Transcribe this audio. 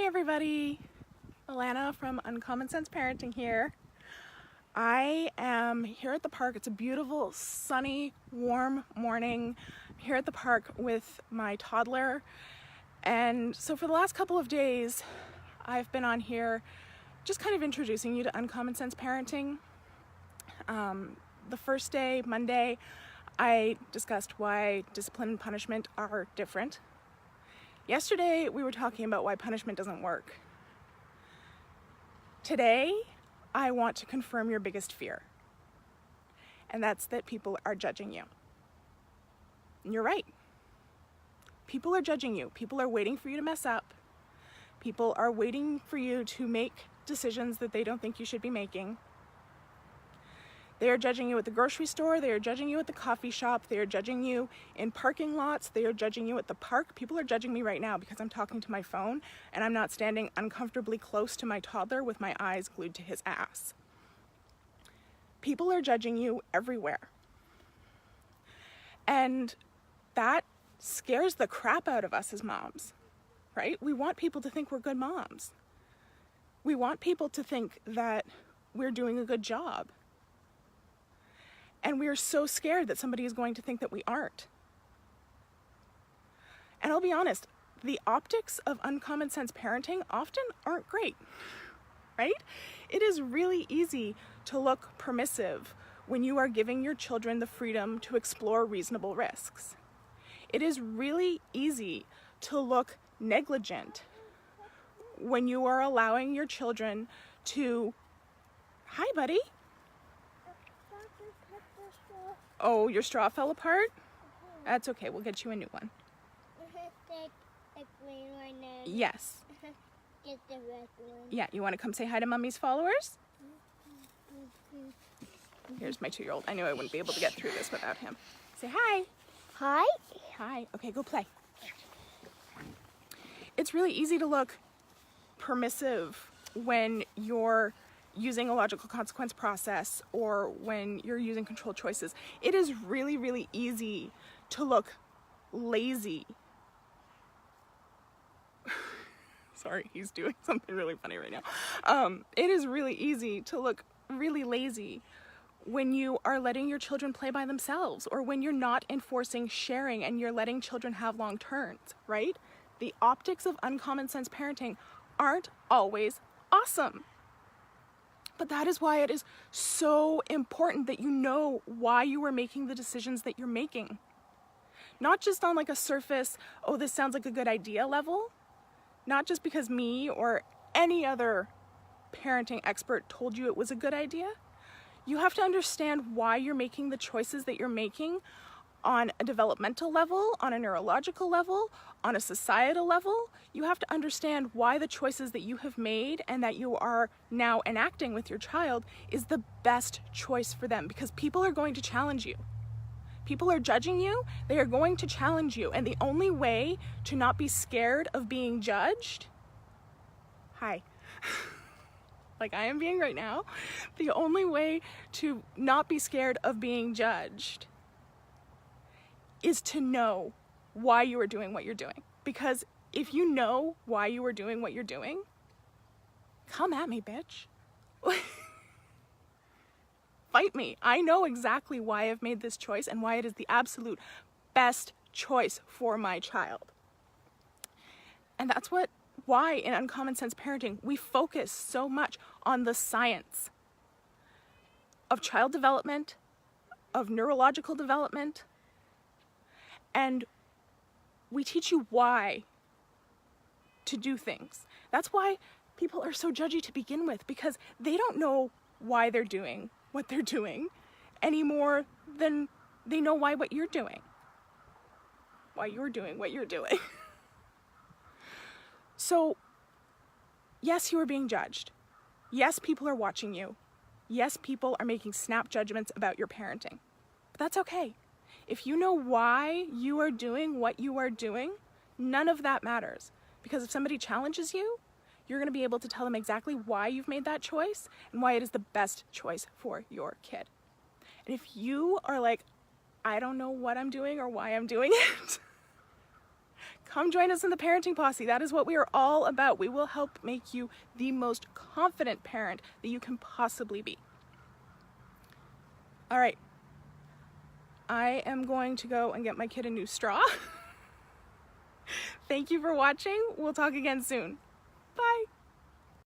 everybody, Allana from Uncommon Sense Parenting here. I am here at the park. It's a beautiful, sunny, warm morning. I'm here at the park with my toddler. And so for the last couple of days, I've been on here just kind of introducing you to Uncommon Sense Parenting. The first day, Monday, I discussed why discipline and punishment are different. Yesterday, we were talking about why punishment doesn't work. Today, I want to confirm your biggest fear, and that's that people are judging you. And you're right. People are judging you. People are waiting for you to mess up. People are waiting for you to make decisions that they don't think you should be making. They are judging you at the grocery store. They are judging you at the coffee shop. They are judging you in parking lots. They are judging you at the park. People are judging me right now because I'm talking to my phone and I'm not standing uncomfortably close to my toddler with my eyes glued to his ass. People are judging you everywhere. And that scares the crap out of us as moms, right? We want people to think we're good moms. We want people to think that we're doing a good job. And we are so scared that somebody is going to think that we aren't. And I'll be honest, the optics of uncommon sense parenting often aren't great, right? It is really easy to look permissive when you are giving your children the freedom to explore reasonable risks. It is really easy to look negligent when you are allowing your children to, hi buddy. Oh, your straw fell apart? That's okay, we'll get you a new one. Yes. Get the red one. Yeah, you want to come say hi to Mummy's followers? Here's my 2-year-old. I knew I wouldn't be able to get through this without him. Say hi. Hi. Hi. Okay, go play. It's really easy to look permissive when you're using a logical consequence process or when you're using controlled choices. It is really, really easy to look lazy. Sorry, he's doing something really funny right now. It is really easy to look really lazy when you are letting your children play by themselves or when you're not enforcing sharing and you're letting children have long turns, right? The optics of uncommon sense parenting aren't always awesome. But that is why it is so important that you know why you are making the decisions that you're making. Not just on like a surface, oh, this sounds like a good idea level. Not just because me or any other parenting expert told you it was a good idea. You have to understand why you're making the choices that you're making on a developmental level, on a neurological level, on a societal level. You have to understand why the choices that you have made and that you are now enacting with your child is the best choice for them, because people are going to challenge you. People are judging you, they are going to challenge you, and the only way to not be scared of being judged, hi, like I am being right now, the only way to not be scared of being judged is to know why you are doing what you're doing. Because if you know why you are doing what you're doing, come at me, bitch. Fight me. I know exactly why I've made this choice and why it is the absolute best choice for my child. And that's why in Uncommon Sense Parenting, we focus so much on the science of child development, of neurological development, and we teach you why to do things. That's why people are so judgy to begin with, because they don't know why they're doing what they're doing any more than they know why you're doing what you're doing. So, yes, you are being judged. Yes, people are watching you. Yes, people are making snap judgments about your parenting. But that's okay. If you know why you are doing what you are doing, none of that matters. Because if somebody challenges you, you're going to be able to tell them exactly why you've made that choice and why it is the best choice for your kid. And if you are like, I don't know what I'm doing or why I'm doing it, Come join us in the Parenting Posse. That is what we are all about. We will help make you the most confident parent that you can possibly be. All right. I am going to go and get my kid a new straw. Thank you for watching. We'll talk again soon.